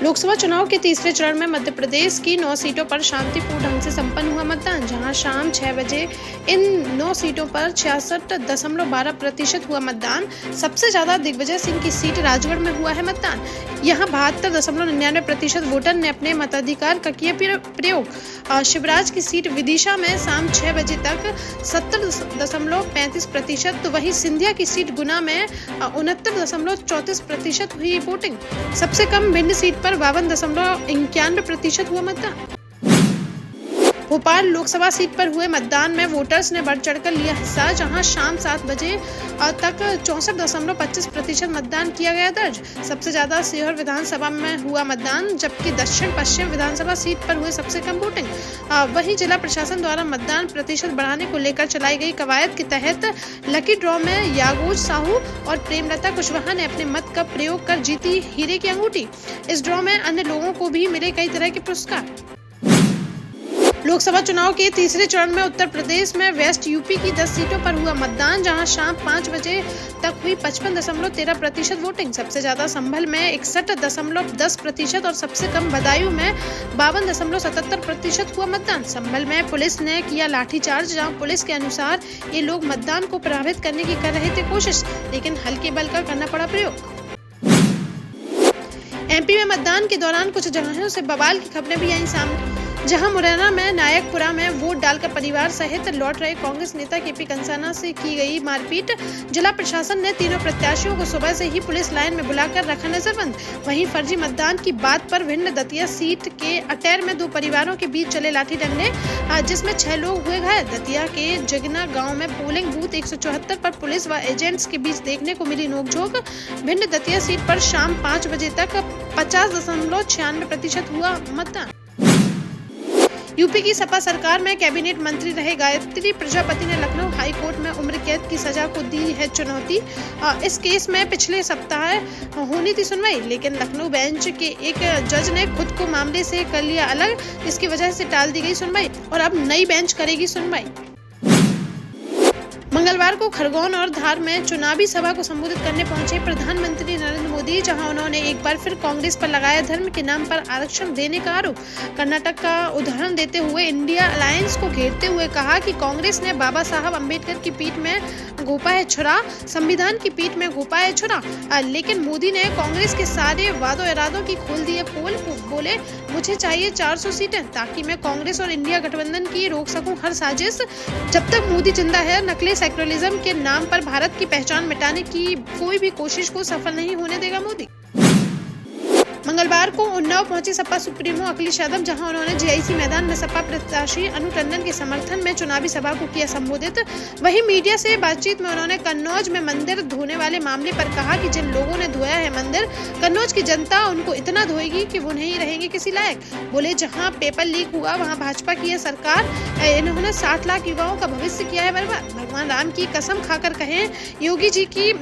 लोकसभा चुनाव के तीसरे चरण में मध्य प्रदेश की 9 सीटों पर शांतिपूर्ण ढंग से संपन्न हुआ मतदान, जहां शाम 6 बजे इन 9 सीटों पर 66.12% हुआ मतदान। सबसे ज्यादा दिग्विजय सिंह की सीट राजगढ़ में हुआ है मतदान। यहां 72.99% वोटर ने अपने मताधिकार का किया प्रयोग। शिवराज की सीट विदिशा में शाम 6 बजे तक 70.35%, तो वहीं सिंधिया की सीट गुना में 69.34% हुई वोटिंग। सबसे कम भिंड सीट पर 52.91% हुआ मतदान। भोपाल लोकसभा सीट पर हुए मतदान में वोटर्स ने बढ़ चढ़कर लिया हिस्सा, जहां शाम 7 बजे तक 64.25% मतदान किया गया दर्ज। सबसे ज्यादा सीहोर विधानसभा में हुआ मतदान, जबकि दक्षिण पश्चिम विधानसभा सीट पर हुए सबसे कम वोटिंग। वहीं जिला प्रशासन द्वारा मतदान प्रतिशत बढ़ाने को लेकर चलाई गई कवायद के तहत लकी ड्रॉ में यागूज साहू और प्रेमलता कुशवाहा ने अपने मत का प्रयोग कर जीती हीरे की अंगूठी। इस ड्रॉ में अन्य लोगों को भी मिले कई तरह के पुरस्कार। लोकसभा चुनाव के तीसरे चरण में उत्तर प्रदेश में वेस्ट यूपी की 10 सीटों पर हुआ मतदान, जहां शाम 5 बजे तक हुई 55.13% वोटिंग। सबसे ज्यादा संभल में 61.10% और सबसे कम बदायूं में 52.77% हुआ मतदान। संभल में पुलिस ने किया लाठीचार्ज, जहां पुलिस के अनुसार ये लोग मतदान को प्रभावित करने की कर रहे थे कोशिश, लेकिन हल्के बल का करना पड़ा प्रयोग। एमपी में मतदान के दौरान कुछ जगहों से बवाल की खबरें भी आई सामने, जहां मुरैना में नायकपुरा में वोट डालकर परिवार सहित लौट रहे कांग्रेस नेता केपी कंसाना से की गई मारपीट। जिला प्रशासन ने तीनों प्रत्याशियों को सुबह से ही पुलिस लाइन में बुलाकर रखा नजरबंद। वहीं फर्जी मतदान की बात पर भिंड दतिया सीट के अटेर में 2 परिवारों के बीच चले लाठी डंडे, जिसमें 6 लोग हुए घायल। दतिया के जगना गाँव में पोलिंग बूथ 174 पर पुलिस व एजेंट्स के बीच देखने को मिली नोकझोंक। भिंड दतिया सीट पर शाम 5 बजे तक 50.96% हुआ मतदान। यूपी की सपा सरकार में कैबिनेट मंत्री रहे गायत्री प्रजापति ने लखनऊ हाई कोर्ट में उम्र कैद की सजा को दी है चुनौती। इस केस में पिछले सप्ताह होनी थी सुनवाई, लेकिन लखनऊ बेंच के एक जज ने खुद को मामले से कर लिया अलग। इसकी वजह से टाल दी गई सुनवाई और अब नई बेंच करेगी सुनवाई। मंगलवार को खरगोन और धार में चुनावी सभा को संबोधित करने पहुंचे प्रधानमंत्री नरेंद्र मोदी, जहां उन्होंने एक बार फिर कांग्रेस पर लगाया धर्म के नाम पर आरक्षण देने का आरोप। कर्नाटक का उदाहरण देते हुए इंडिया अलायंस को घेरते हुए कहा कि कांग्रेस ने बाबा साहब अम्बेडकर की पीठ में घोंपा है छुरा, संविधान की पीठ में घोंपा है छुरा। लेकिन मोदी ने कांग्रेस के सारे वादों इरादों की खोल दिए पोल। बोले, मुझे चाहिए 400 सीटें ताकि मैं कांग्रेस और इंडिया गठबंधन की रोक सकूं हर साजिश। जब तक मोदी जिंदा है, नकली सेक्युलरिज्म के नाम पर भारत की पहचान मिटाने की कोई भी कोशिश को सफल नहीं होने देगा मोदी। मंगलवार को उन्नाव पहुंची सपा सुप्रीमो अखिलेश यादव, जहां उन्होंने जीआईसी मैदान में सपा प्रत्याशी अनु टंडन के समर्थन में चुनावी सभा को किया संबोधित। वहीं मीडिया से बातचीत में उन्होंने कन्नौज में मंदिर धोने वाले मामले पर कहा कि जिन लोगों ने धोया है मंदिर, कन्नौज की जनता उनको इतना धोएगी कि वो नहीं रहेंगे किसी लायक। बोले, जहां पेपर लीक हुआ वहां भाजपा की है सरकार। इन्होंने 60 लाख युवाओं का भविष्य किया है बर्बाद। भगवान राम की कसम खाकर कहें, योगी जी की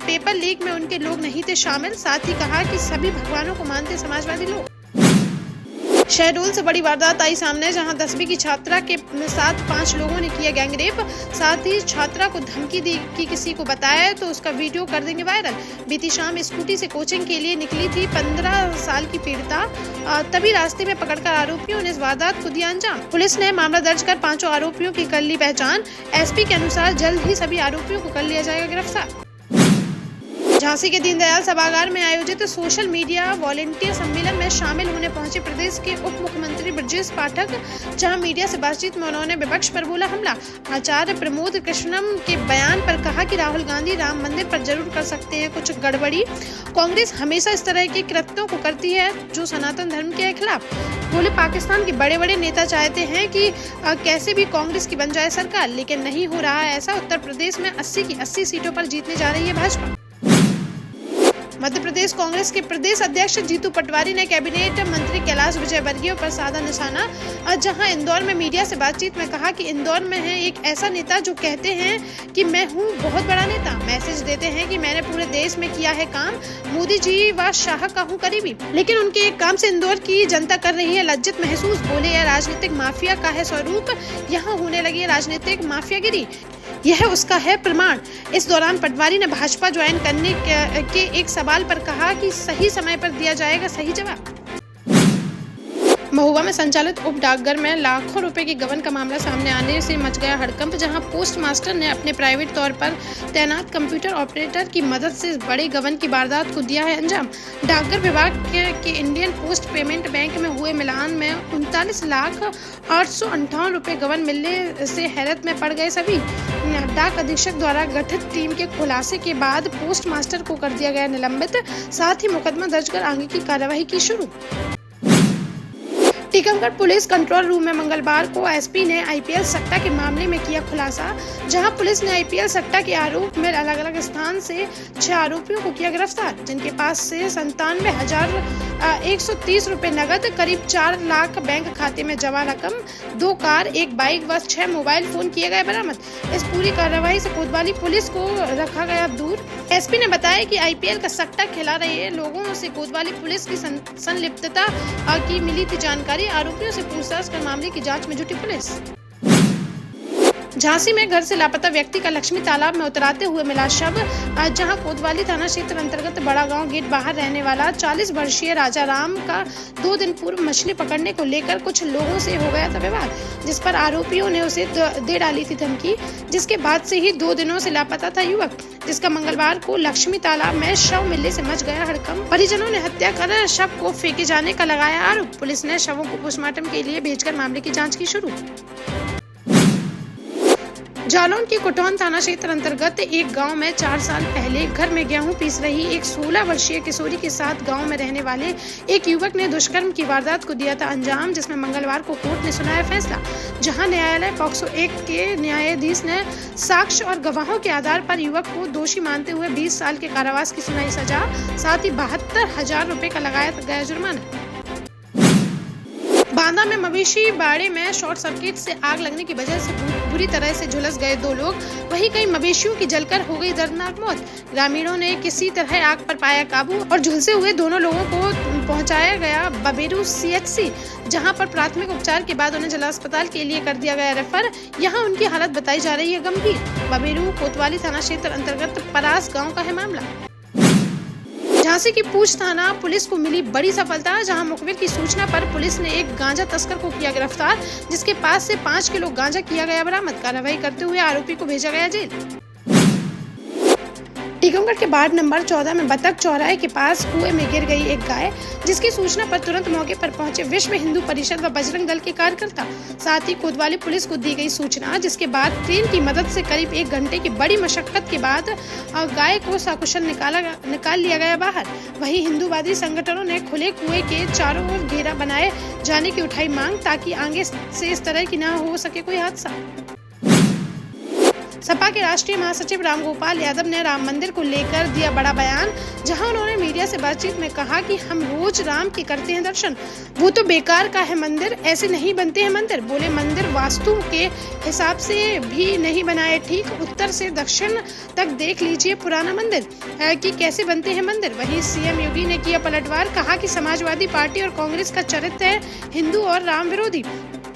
पेपर लीक में उनके लोग नहीं थे शामिल। साथ ही कहा कि सभी भगवानों को मानते समाजवादी लोग। शहडोल से बड़ी वारदात आई सामने, जहां 10वीं की छात्रा के साथ 5 लोगों ने किया गैंगरेप। साथ ही छात्रा को धमकी दी कि किसी को बताया तो उसका वीडियो कर देंगे वायरल। बीती शाम स्कूटी से कोचिंग के लिए निकली थी 15 साल की पीड़िता, तभी रास्ते में पकड़कर आरोपियों ने इस वारदात को दिया अंजाम। पुलिस ने मामला दर्ज कर 5 आरोपियों की कर ली पहचान। एसपी के अनुसार जल्द ही सभी आरोपियों को कर लिया जाएगा गिरफ्तार। झांसी के दीनदयाल सभागार में आयोजित सोशल मीडिया वॉलेंटियर सम्मेलन में शामिल होने पहुंचे प्रदेश के उप मुख्यमंत्री ब्रजेश पाठक, जहां मीडिया से बातचीत में उन्होंने विपक्ष पर बोला हमला। आचार्य प्रमोद कृष्णम के बयान पर कहा कि राहुल गांधी राम मंदिर पर जरूर कर सकते हैं कुछ गड़बड़ी। कांग्रेस हमेशा इस तरह के कृत्यों को करती है जो सनातन धर्म के खिलाफ। बोले, पाकिस्तान के बड़े बड़े नेता चाहते हैं कि कैसे भी कांग्रेस की बन जाए सरकार, लेकिन नहीं हो रहा है ऐसा। उत्तर प्रदेश में 80 की 80 सीटों पर जीतने जा रही है भाजपा। मध्य प्रदेश कांग्रेस के प्रदेश अध्यक्ष जीतू पटवारी ने कैबिनेट मंत्री कैलाश विजयवर्गीय पर साधा निशाना, जहां इंदौर में मीडिया से बातचीत में कहा कि इंदौर में है एक ऐसा नेता जो कहते हैं कि मैं हूं बहुत बड़ा नेता, मैसेज देते हैं कि मैंने पूरे देश में किया है काम, मोदी जी व शाह का हूं करीबी, लेकिन उनके एक काम से इंदौर की जनता कर रही है लज्जित महसूस। बोले, यह राजनीतिक माफिया का है स्वरूप, यहाँ होने लगी है राजनीतिक माफियागिरी, यह उसका है प्रमाण। इस दौरान पटवारी ने भाजपा ज्वाइन करने के एक सवाल पर कहा कि सही समय पर दिया जाएगा सही जवाब। महुआ में संचालित उप डाकघर में लाखों रुपए की गबन का मामला सामने आने से मच गया हड़कंप, जहां पोस्ट मास्टर ने अपने प्राइवेट तौर पर तैनात कंप्यूटर ऑपरेटर की मदद से बड़ी गबन की वारदात को दिया है अंजाम। डाकघर विभाग के इंडियन पोस्ट पेमेंट बैंक में हुए मिलान में 39,858 रुपए गबन मिलने से हैरत में पड़ गए सभी। डाक अधीक्षक द्वारा गठित टीम के खुलासे के बाद पोस्ट मास्टर को कर दिया गया निलंबित, साथ ही मुकदमा दर्ज कर आगे की कार्यवाही की शुरू। टीकमगढ़ पुलिस कंट्रोल रूम में मंगलवार को एसपी ने आईपीएल सट्टा के मामले में किया खुलासा, जहां पुलिस ने आईपीएल सट्टा के आरोप में अलग अलग स्थान से 6 आरोपियों को किया गिरफ्तार, जिनके पास से 97,130 रुपए नगद, करीब 4 लाख बैंक खाते में जमा रकम, 2 कार, 1 बाइक व 6 मोबाइल फोन किए गए बरामद। इस पूरी कार्रवाई से कोतवाली पुलिस को रखा गया दूर। एसपी ने बताया कि आईपीएल का सट्टा खिला रहे लोगों से कोतवाली पुलिस की संलिप्तता की मिली थी जानकारी। आरोपियों से पूछताछ कर मामले की जांच में जुटी पुलिस। झांसी में घर से लापता व्यक्ति का लक्ष्मी तालाब में उतराते हुए मिला शव, जहां कोतवाली थाना क्षेत्र अंतर्गत बड़ा गांव गेट बाहर रहने वाला 40 वर्षीय राजा राम का 2 दिन पूर्व मछली पकड़ने को लेकर कुछ लोगों से हो गया था विवाद, जिस पर आरोपियों ने उसे दे डाली थी धमकी, जिसके बाद से ही 2 दिनों से लापता था युवक, जिसका मंगलवार को लक्ष्मी तालाब में शव मिलने से मच गया हड़कंप। परिजनों ने हत्या कर शव को फेंके जाने का लगाया आरोप। पुलिस ने शवों को पोस्टमार्टम के लिए भेजकर मामले की जाँच की शुरू। जालौन के कोटौन थाना क्षेत्र अंतर्गत एक गांव में 4 साल पहले घर में गेहूं पीस रही एक 16 वर्षीय किशोरी के साथ गांव में रहने वाले एक युवक ने दुष्कर्म की वारदात को दिया था अंजाम, जिसमें मंगलवार को कोर्ट ने सुनाया फैसला, जहां न्यायालय पॉक्सो 1 के न्यायाधीश ने साक्ष्य और गवाहों के आधार पर युवक को दोषी मानते हुए 20 साल के कारावास की सुनाई सजा, साथ ही 72,000 रुपए का लगाया गया जुर्माना। बांदा में मवेशी बाड़े में शॉर्ट सर्किट से आग लगने की वजह से बुरी तरह से झुलस गए 2 लोग, वहीं कई मवेशियों की जलकर हो गई दर्दनाक मौत। ग्रामीणों ने किसी तरह आग पर पाया काबू और झुलसे हुए दोनों लोगों को पहुंचाया गया बबेरू सीएचसी, जहां पर प्राथमिक उपचार के बाद उन्हें जिला अस्पताल के लिए कर दिया गया रेफर। यहां उनकी हालत बताई जा रही है गंभीर। बबेरू कोतवाली थाना क्षेत्र अंतर्गत परास गाँव का है मामला। झांसी की पूछ थाना पुलिस को मिली बड़ी सफलता, जहां मुखबिर की सूचना पर पुलिस ने एक गांजा तस्कर को किया गिरफ्तार, जिसके पास से 5 किलो गांजा किया गया बरामद। कार्रवाई करते हुए आरोपी को भेजा गया जेल। टीकमगढ़ के वार्ड नंबर 14 में बतख चौराहे के पास कुएं में गिर गई एक गाय, जिसकी सूचना पर तुरंत मौके पर पहुंचे विश्व हिंदू परिषद व बजरंग दल के कार्यकर्ता, साथ ही कोतवाली पुलिस को दी गई सूचना, जिसके बाद ट्रेन की मदद से करीब 1 घंटे की बड़ी मशक्कत के बाद गाय को सकुशल निकाल लिया गया बाहर। वहीं हिंदूवादी संगठनों ने खुले कुएं के चारों ओर घेरा बनाए जाने की उठाई मांग, ताकि आगे से इस तरह की न हो सके कोई हादसा। सपा के राष्ट्रीय महासचिव रामगोपाल यादव ने राम मंदिर को लेकर दिया बड़ा बयान, जहां उन्होंने मीडिया से बातचीत में कहा कि हम रोज राम के करते हैं दर्शन, वो तो बेकार का है मंदिर, ऐसे नहीं बनते हैं मंदिर। बोले मंदिर वास्तु के हिसाब से भी नहीं बनाए ठीक, उत्तर से दक्षिण तक देख लीजिए पुराना मंदिर कि कैसे बनते हैं मंदिर। वहीं सीएम योगी ने किया पलटवार, कहा कि समाजवादी पार्टी और कांग्रेस का चरित्र है हिंदू और राम विरोधी,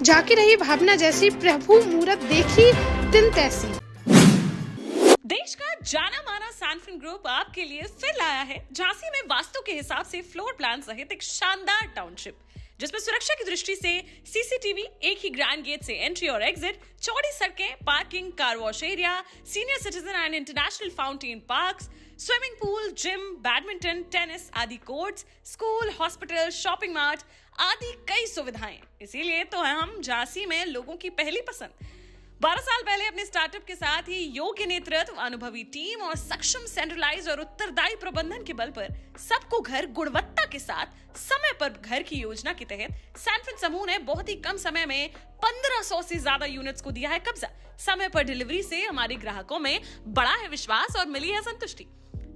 जाकी रही भावना जैसी, प्रभु मूरत देखी दिन तैसी। देश का जाना माना सैनफिन ग्रुप आपके लिए फिर लाया है झांसी में वास्तु के हिसाब से फ्लोर प्लान सहित एक शानदार टाउनशिप, जिसमें सुरक्षा की दृष्टि से सीसीटीवी, एक ही ग्रैंड गेट से एंट्री और एग्जिट, चौड़ी सड़कें, parking, car wash area, senior citizen and international fountain parks, swimming pool, gym, badminton, tennis आदि courts, school, hospital, shopping mart आदि कई सुविधाएं। इसीलिए तो हम झांसी में लोगों की पहली पसंद। 12 साल पहले अपने स्टार्टअप के साथ ही योग्य नेतृत्व, अनुभवी टीम और सक्षम सेंट्रलाइज और उत्तरदायी प्रबंधन के बल पर सबको घर गुणवत्ता के साथ समय पर घर की योजना के तहत सैनफिन समूह ने बहुत ही कम समय में 1500 से ज्यादा यूनिट्स को दिया है कब्जा। समय पर डिलीवरी से हमारे ग्राहकों में बड़ा है विश्वास और मिली है संतुष्टि।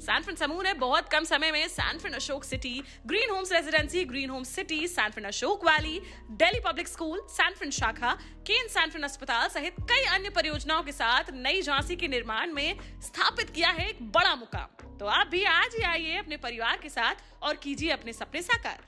सैनफिन समूह ने बहुत कम समय में Sanfin Ashok city, green homes residency, green homes city, Sanfin Ashok valley, Delhi public school, Sanfin शाखा, केन सैनफिन अस्पताल सहित कई अन्य परियोजनाओं के साथ नई झांसी के निर्माण में स्थापित किया है एक बड़ा मुकाम। तो आप भी आज ही आइए अपने परिवार के साथ और कीजिए अपने सपने साकार।